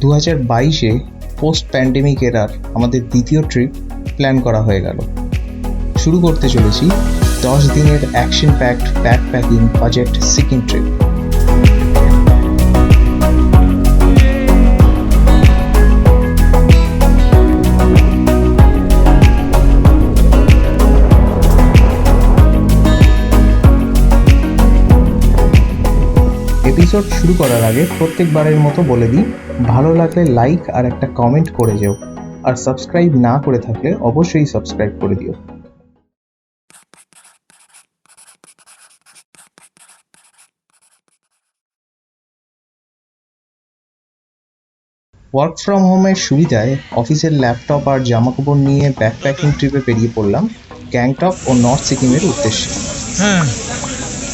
2022-এ post pandemic error আমাদের দ্বিতীয় trip plan করা হয়ে গেল। শুরু করতে চলেছি 10 দিনের action packed backpacking budget Sikkim trip. Episode শুরু করার আগে প্রত্যেকবারের মতো বলে দিই, ভালো লাগলে লাইক আর একটা কমেন্ট করে যেও, আর সাবস্ক্রাইব না করে থাকলে অবশ্যই সাবস্ক্রাইব করে দিও। ওয়ার্ক ফ্রম হোমের সুবিধায় অফিসের ল্যাপটপ আর জামাকাপড় নিয়ে ব্যাকপ্যাকিং ট্রিপে বেরিয়ে পড়লাম গ্যাংটক ও নর্থ সিকিমের উদ্দেশ্যে।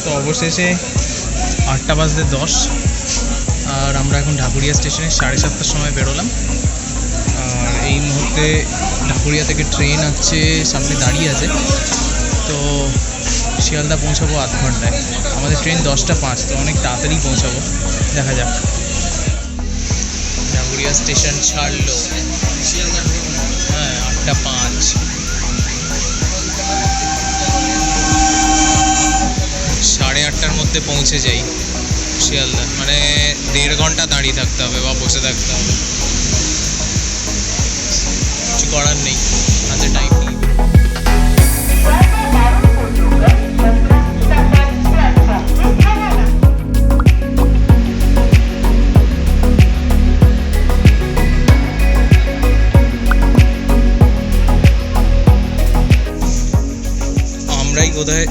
তো অবশেষে 8:10 আর আমরা এখন ঢাকুরিয়া স্টেশনে 7:30টার সময় বেরোলাম। আর এই মুহূর্তে ঢাকুরিয়া থেকে ট্রেন আছে, সামনে দাঁড়িয়ে আছে। তো শিয়ালদা পৌঁছাবো 8 ঘন্টায়। আমাদের ট্রেন 10:05, তো অনেক তাড়াতাড়ি পৌঁছাবো, দেখা যাক। ঢাকুরিয়া স্টেশন ছাড়লো 8:05। 8:30টার মধ্যে পৌঁছে যাই শিয়ালদা, মানে 1.5 ঘন্টা দাঁড়িয়ে থাকতে হবে বা বসে থাকতে হবে, কিছু করার নেই, হাতে টাইম নেই। আমরাই বোধহয়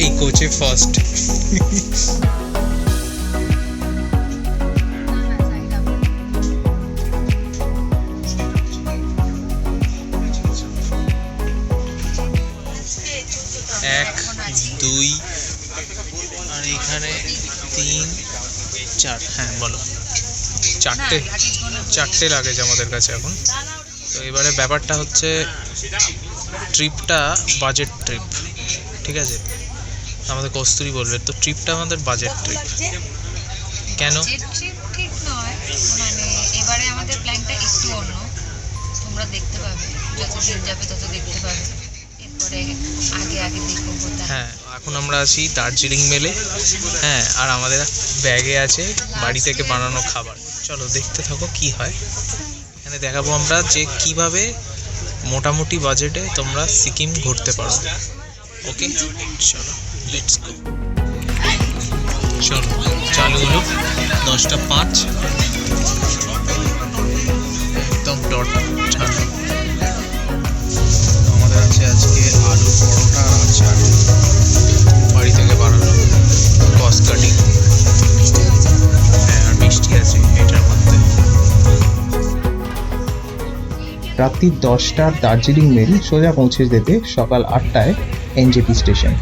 এই কোচে ফার্স্ট। এক, দুই, আর এখানে 3, 4, হ্যাঁ বলো, চারটে লাগেজ আমাদের কাছে এখন। তো এবারে ব্যাপারটা হচ্ছে ট্রিপটা বাজেট ট্রিপ, ঠিক আছে? আমাদের কস্তুরি বলবে, তো ট্রিপটা আমাদের বাজেট ট্রিপ। কেন? ঠিক নয়, মানে এবারে আমাদের প্ল্যানটা একটু অন্য, তোমরা দেখতে পাবে, যত দিন যাবে তত দেখতে পাবে, এরপরে আগে দেখবো। হ্যাঁ, এখন আমরা আছি দার্জিলিং মেলে। হ্যাঁ, আর আমাদের ব্যাগে আছে বাড়ি থেকে বানানো খাবার। চলো দেখতে থাকো কি হয়। এখানে দেখাবো আমরা যে কিভাবে মোটামুটি বাজেটে তোমরা সিকিম ঘুরতে পারো। ওকে, চলো লেটস গো। চলো চালু হলো 10:05, একদম ডট ছাড়লো। আমাদের আছে আজকে আলুর পরোটা আর আচার, বাড়ি থেকে বানানো কস কাটিং। হ্যাঁ, আর মিষ্টি আছে এটার মধ্যে। রাত্রি 10টার দার্জিলিং মেল সোজা পৌঁছে দেবে সকাল 8টায় এনজেপি স্টেশন।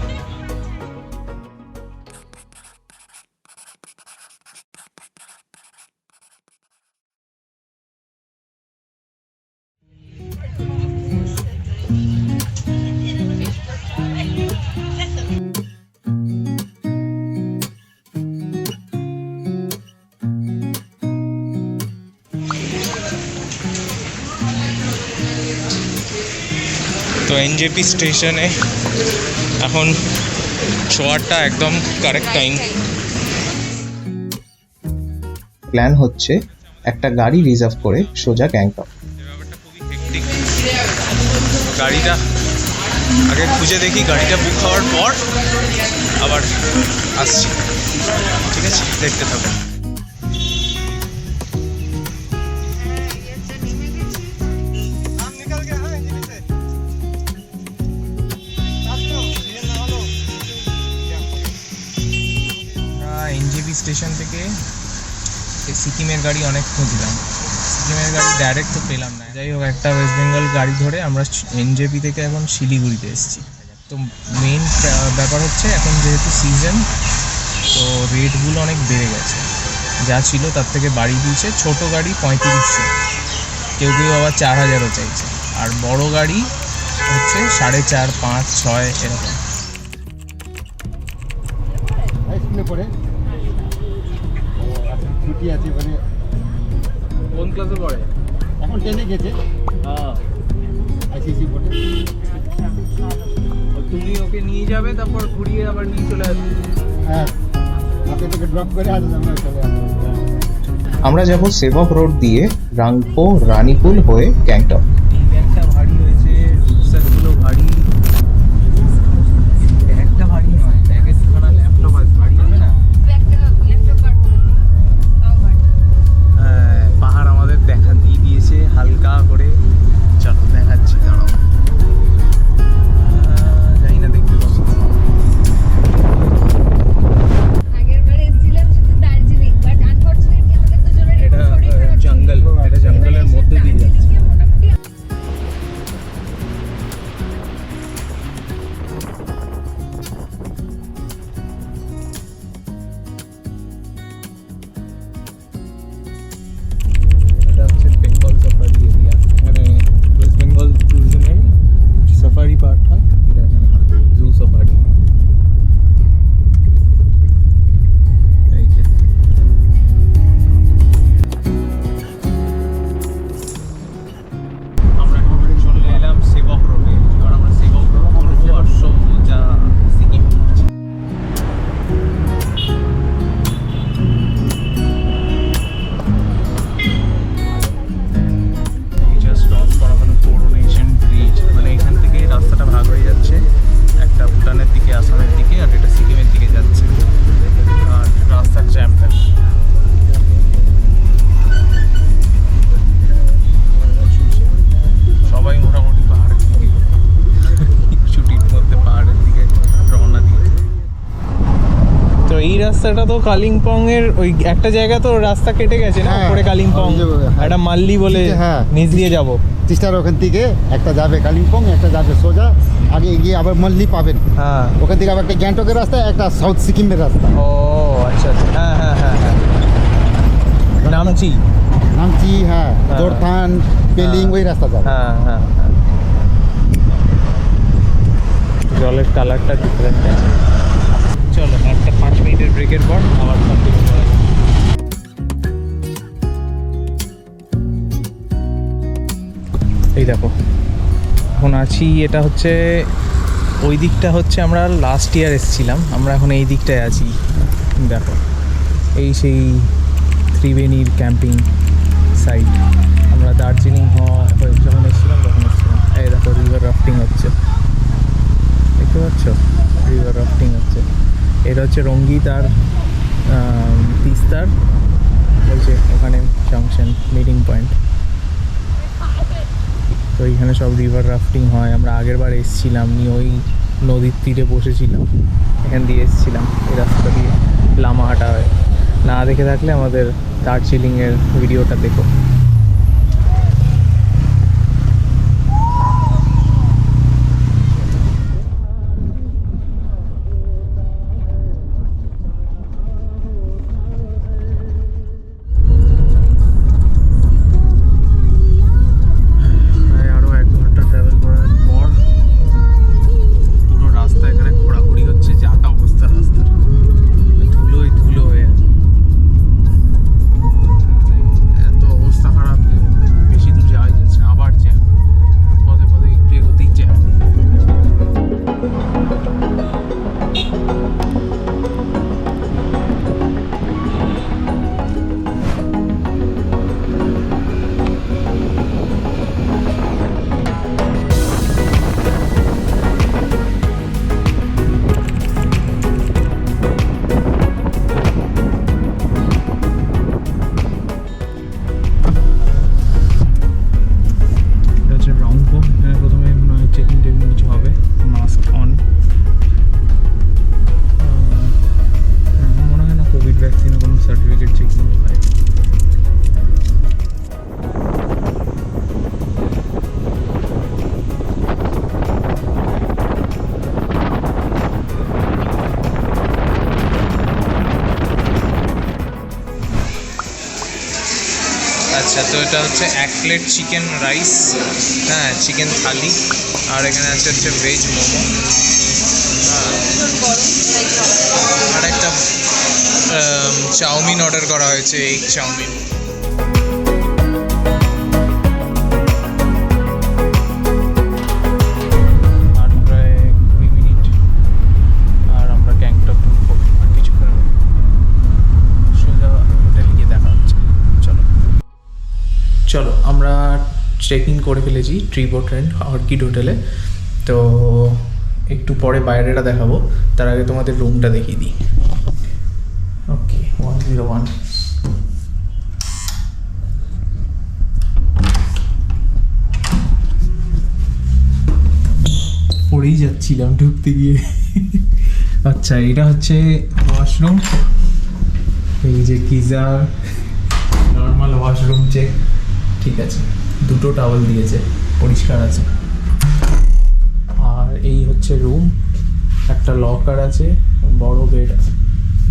তো এনজেপি স্টেশনে এখন শোয়ারটা একদম কারেক্ট টাইম। প্ল্যান হচ্ছে একটা গাড়ি রিজার্ভ করে সোজা গ্যাংটক। ব্যাপারটা খুবই হেক্টিক। গাড়িটা আগে খুঁজে দেখি, গাড়িটা বুক হওয়ার পর আবার আসছি, ঠিক আছে? দেখতে থাকো। এনজেপি স্টেশন থেকে সিকিমের গাড়ি অনেক খুঁজলাম, সিকিমের গাড়ি ডাইরেক্ট তো পেলাম না। যাই হোক, একটা ওয়েস্ট বেঙ্গল গাড়ি ধরে আমরা এনজেপি থেকে এখন শিলিগুড়িতে এসেছি। তো মেইন ব্যাপার হচ্ছে এখন যেহেতু সিজন, তো রেটগুলো অনেক বেড়ে গেছে, যা ছিল তার থেকে বাড়িয়ে দিয়েছে। ছোটো গাড়ি 3500, কেউ আবার 4000ও চাইছে, আর বড় গাড়ি হচ্ছে 4.5, 5, 6 এরকম। পরে ছুটি আছে, মানে কোন ক্লাসে পড়ে? এখন 10-এ গেছে। হ্যাঁ, আইসিসি বোর্ডে। তুমি ওকে নিয়ে যাবে, তারপর ঘুরিয়ে আবার নিয়ে চলে আসবে। হ্যাঁ, আপনি তোকে ড্রপ করে আসবেন, আমরা চলে আসবো। আমরা যাব সেবক রোড দিয়ে রাংপো রানীপুল হয়ে গ্যাংটক। এই ব্যাগটা ভারী হয়েছে, রুকস্যাকগুলো ভারী। ব্যাগটা ভারী নয়, ব্যাগে দুখানা ল্যাপটপ আছে, ভারী হবে না? হ্যাঁ, পাহাড় আমাদের দেখা দিয়ে দিয়েছে হালকা করে। চলো দেখাচ্ছি, দাঁড়াও। জানি না দেখতে পাবো। এটা জঙ্গল, এটা জঙ্গলের মধ্যে দিয়ে যাচ্ছে। এটা হচ্ছে বেঙ্গল সাফারি এরিয়া, মানে ওয়েস্ট বেঙ্গল ট্যুরিজমের সাফারি পার্ট হয়, এটা এখানে হয় জু সাফারি। এই যে আমরা চলে এলাম সেবক রোডে, এবার আমরা সেবক রোড ঘুরবো আর সোজা সিকিম। জাস্ট ক্রস করা হলো করোনেশন ব্রিজ, মানে এখান থেকে রাস্তাটা ভাগ হয়ে যাচ্ছে, একটা ভুটানের দিকে, আসামের দিকে, আর এটা সিকিমের দিকে যাচ্ছে। আর রাস্তার জ্যামটা সবাই মোটামুটি পাহাড়ের দিকে, ছুটির মধ্যে পাহাড়ের দিকে রওনা দিয়ে। তো এই রাস্তাটা তো কালিম্পং এর ওই একটা জায়গা তো রাস্তা কেটে গেছে না, হ্যাঁ, পরে কালিম্পং ওই যে, হ্যাঁ। একটা মাল্লি বলে হ্যাঁ। নিচ দিয়ে যাব। তিস্তার ওখান থেকে একটা যাবে কালিম্পং, একটা যাবে সোজা, আগে গিয়ে আবার মল্লি পাবেন। হ্যাঁ, ওখান থেকে আবার একটা গ্যাংটকের রাস্তা, একটা সাউথ সিকিমের রাস্তা। ও আচ্ছা আচ্ছা, হ্যাঁ হ্যাঁ হ্যাঁ হ্যাঁ, নামচি। নামচি, হ্যাঁ, হ্যাঁ। জোরথান, পেলিং, ওই রাস্তা যাবে। হ্যাঁ হ্যাঁ হ্যাঁ, জলের কালারটা ডিফারেন্ট আছে। চলো একটা 5 মিনিটের ব্রেকের পর আবার কন্টিনিউ করা যাবে। এই দেখো এখন আছি, এটা হচ্ছে ওই দিকটা হচ্ছে আমরা লাস্ট ইয়ার এসেছিলাম, আমরা এখন এই দিকটায় আছি। দেখো এই সেই ত্রিবেণীর ক্যাম্পিং সাইট, আমরা দার্জিলিং যখন এসেছিলাম তখন এসেছিলাম। এই দেখো রিভার রাফটিং হচ্ছে, দেখতে পাচ্ছ রিভার রাফটিং হচ্ছে। এটা হচ্ছে রঙ্গিত আর তিস্তার বলছে ওখানে জাংশন মিটিং পয়েন্ট। তো এইখানে সব রিভার রাফটিং হয়। আমরা আগের বার এসেছিলাম, নিয়ে ওই নদীর তীরে বসেছিলাম, এখান দিয়ে এসেছিলাম এই রাস্তা দিয়ে, লামাহাটা হয়। না দেখে থাকলে আমাদের দার্জিলিংয়ের ভিডিওটা দেখো। আচ্ছা, তো এটা হচ্ছে 1 প্লেট চিকেন রাইস, হ্যাঁ চিকেন থালি, আর এখানে আছে হচ্ছে ভেজ মোমো, আর একটা চাউমিন অর্ডার করা হয়েছে, এগ চাউমিন। চলো আমরা চেক ইন করে ফেলেছি ট্রিপ ও ট্রেন্ড অর্কিড হোটেলে। তো একটু পরে বাইরেটা দেখাবো, তার আগে তোমাদের রুমটা দেখিয়ে দিই। ওকে 101 পড়েই যাচ্ছিলাম ঢুকতে গিয়ে। আচ্ছা, এটা হচ্ছে ওয়াশরুম, এই যে গিজার, নর্মাল ওয়াশরুম চেক, ঠিক আছে, দুটো টাওয়েল দিয়েছে, পরিষ্কার আছে। আর এই হচ্ছে রুম, একটা লকার আছে, বড় বেড আছে।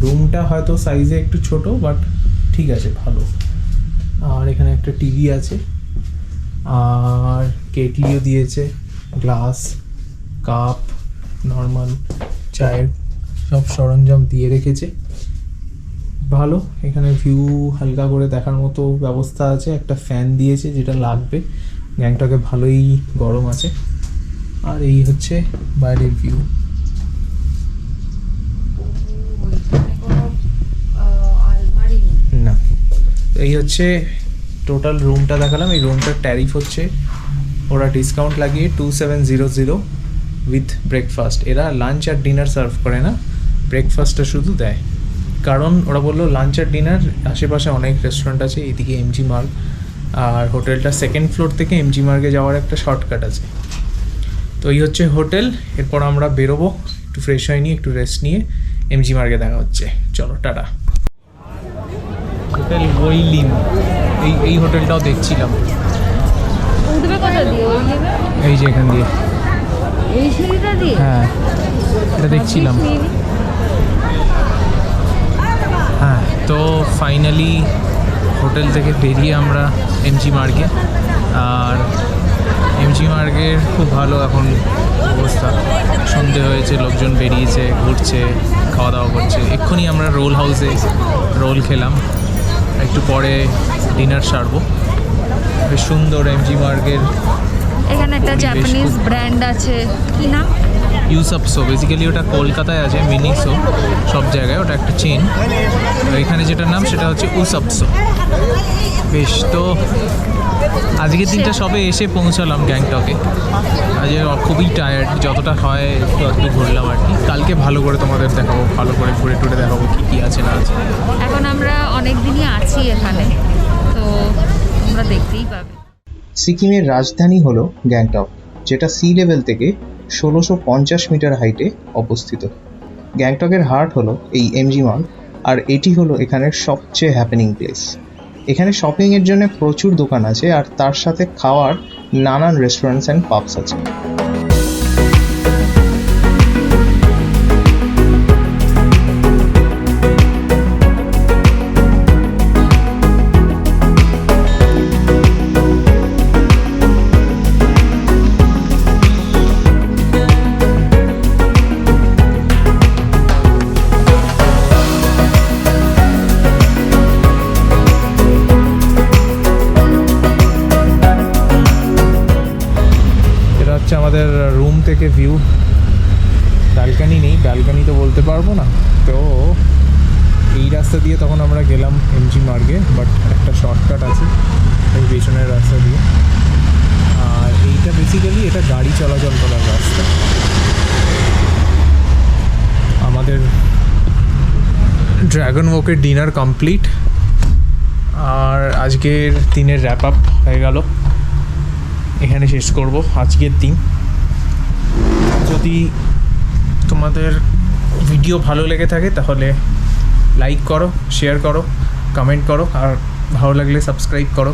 রুমটা হয়তো সাইজে একটু ছোট, বাট ঠিক আছে, ভালো। আর এখানে একটা টিভি আছে, আর কেটলিও দিয়েছে, গ্লাস, কাপ, নর্মাল চায়ের সব সরঞ্জাম দিয়ে রেখেছে, ভালো। এখানে ভিউ হালকা করে দেখার মতো ব্যবস্থা আছে, একটা ফ্যান দিয়েছে যেটা লাগবে, গ্যাংটকে ভালোই গরম আছে। আর এই হচ্ছে বাইরের ভিউ। না, এই হচ্ছে টোটাল রুমটা দেখালাম। এই রুমটার ট্যারিফ হচ্ছে, ওরা ডিসকাউন্ট লাগিয়ে 2700 উইথ ব্রেকফাস্ট। এরা লাঞ্চ আর ডিনার সার্ভ করে না, ব্রেকফাস্টটা শুধু দেয়। কারণ ওরা বললো লাঞ্চ আর ডিনার আশেপাশে অনেক রেস্টুরেন্ট আছে, এইদিকে এমজি মার্গ, আর হোটেলটা সেকেন্ড ফ্লোর থেকে এমজি মার্গে যাওয়ার একটা শর্টকাট আছে। তো এই হচ্ছে হোটেল। এরপর আমরা বেরোবো, একটু ফ্রেশ হয়ে নিয়ে একটু রেস্ট নিয়ে এমজি মার্গে দেখা হচ্ছে। চলো, টাটা। হোটেল ওইলিম, এই হোটেলটাও দেখছিলাম। উঠবে কোথা দিয়ে? ওই নেবে এই যে এখান দিয়ে, এই সিঁড়িটা দিয়ে? হ্যাঁ, এটা দেখছিলাম। হ্যাঁ, তো ফাইনালি হোটেল থেকে বেরিয়ে আমরা এমজি মার্গে, আর এমজি মার্গের খুব ভালো এখন অবস্থা। সন্ধে হয়েছে, লোকজন বেরিয়েছে, ঘুরছে, খাওয়া দাওয়া করছে। এক্ষুনি আমরা রোল হাউসে রোল খেলাম, একটু পরে ডিনার সারবো। বেশ সুন্দর এমজি মার্গের। এখানে একটা জাপানিজ ব্র্যান্ড আছে, কি নাম? ইউসাপসো। বেসিক্যালি ওটা কলকাতায় আছে, মিনিসো সব জায়গায়, ওটা একটা চেন। এখানে যেটা নাম সেটা হচ্ছে উসাপসো। বেশ, তো আজকের দিনটা সবে এসে পৌঁছালাম গ্যাংটকে। আজ খুবই টায়ার্ড, যতটা হয় একটু ঘুরলাম আর কি। কালকে ভালো করে তোমাদের দেখাবো, ভালো করে ঘুরে টুরে দেখাবো কী কী আছে না আছে। এখন আমরা অনেক দিনই আছি এখানে, তো তোমরা দেখতেই পাবে। সিকিমের রাজধানী হলো গ্যাংটক, যেটা সি লেভেল থেকে 1650 মিটার হাইটে অবস্থিত। গ্যাংটকের হার্ট হলো এই এমজি মার্গ, আর এটি হলো এখানের সবচেয়ে হ্যাপেনিং প্লেস। এখানে শপিংয়ের জন্য প্রচুর দোকান আছে, আর তার সাথে খাওয়ার নানান রেস্টুরেন্টস অ্যান্ড পাবস আছে। আমাদের রুম থেকে ভিউ, ব্যালকানি নেই, ব্যালকানি তো বলতে পারবো না। তো এই রাস্তা দিয়ে তখন আমরা গেলাম এমজি মার্গে, বাট একটা শর্টকাট আছে এই পেছনের রাস্তা দিয়ে। আর এইটা বেসিক্যালি এটা গাড়ি চলাচল করার রাস্তা। আমাদের ড্রাগন ওয়াকের ডিনার কমপ্লিট, আর আজকের দিনের র্যাপ আপ হয়ে গেল। এখানে শেষ করব আজকের দিন। যদি তোমাদের ভিডিও ভালো লেগে থাকে তাহলে লাইক করো, শেয়ার করো, কমেন্ট করো, আর ভালো লাগলে সাবস্ক্রাইব করো।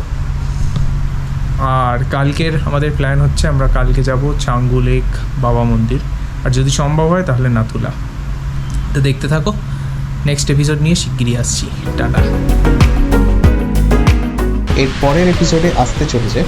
আর কালকের আমাদের প্ল্যান হচ্ছে আমরা কালকে যাব চাঙ্গু লেক, বাবা মন্দির, আর যদি সম্ভব হয় তাহলে নাথুলা। তো দেখতে থাকো, নেক্সট এপিসোড নিয়ে শিগগিরই আসছি। টাটা। এর পরের এপিসোডে আসতে চলেছে